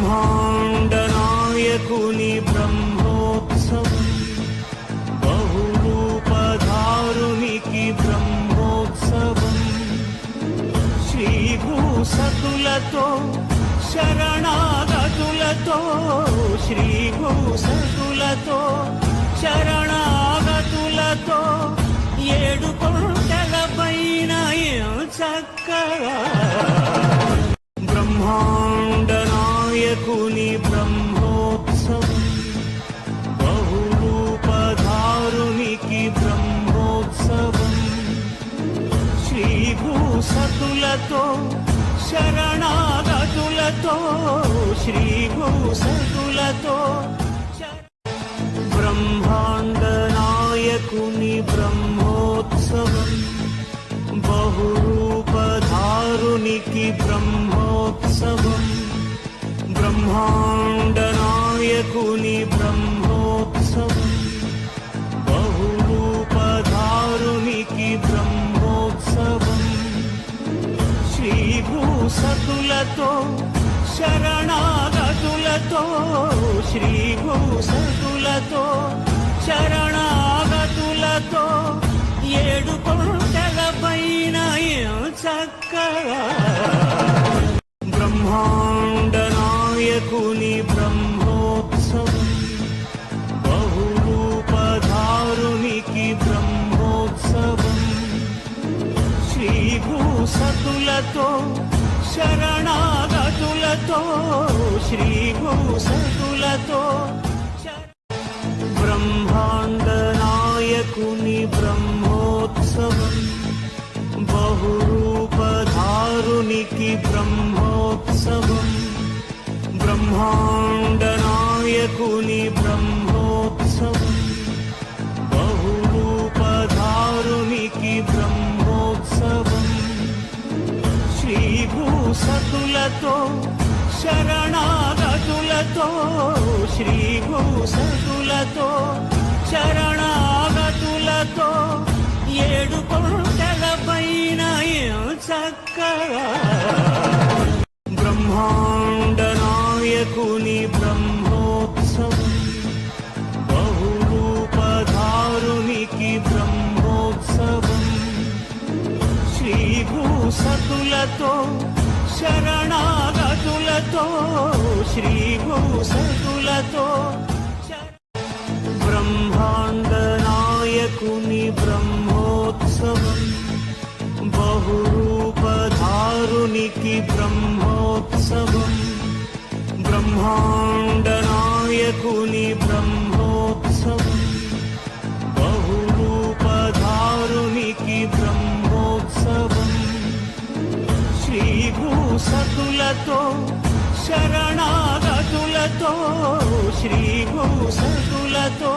బ్రహ్మాండ నాయకుని బ్రహ్మోత్సవం, బహురూపధారునికి బ్రహ్మోత్సవం, శ్రీభూసతులతో శరణాగతులతో, శ్రీభూసతులతో శరణాగతులతో, ఏడు కొండల పైన చక్కగా బ్రహ్మాండ నాయకుని బ్రహ్మోత్సవం, బహురూపధారునికి బ్రహ్మోత్సవం, శ్రీభూసతులతో శరణాగతులతో, శ్రీభూసతులతో బ్రహ్మాండ నాయకుని బ్రహ్మోత్సవం, బహురూపధారునికి బ్రహ్మోత్సవం, బ్రహ్మాండ నాయకుని బ్రహ్మోత్సవం, బహురూపధారునికి బ్రహ్మోత్సవం, శ్రీభూసతులతో శరణాగతులతో, శ్రీభూసతులతో శరణాగతులతో, ఏడు కొండల పైన చక్కగా బ్రహ్మాండ నాయకుని బ్రహ్మోత్సవం, బహురూపధారునికి బ్రహ్మోత్సవం, శ్రీభూసతులతో శరణాగతులతో, శ్రీభూసతులతో బ్రహ్మాండ నాయకుని బ్రహ్మోత్సవం, బహురూపధారునికి బ్రహ్మోత్సవం, బ్రహ్మాండ నాయకుని బ్రహ్మోత్సవం, బహురూపధారునికి బ్రహ్మోత్సవం, శ్రీభూసతులతో శరణాగతులతో, శ్రీభూసతులతో శరణాగతులతో, ఏడు కొండల పైన చక్కగా బ్రహ్మాండ నాయకుని బ్రహ్మోత్సవం, బహురూపధారునికి బ్రహ్మోత్సవం, శ్రీభూసతులతో శరణాగతులతో, శ్రీభూసతులతో బ్రహ్మాండ నాయకుని బ్రహ్మోత్సవం, బహురూపధారునికి బ్రహ్మోత్సవం, బ్రహ్మాండ నాయకుని బ్రహ్మోత్సవం, బహురూపధారునికి బ్రహ్మోత్సవం, శ్రీభూసతులతో శరణాగతులతో, శ్రీభూసతులతో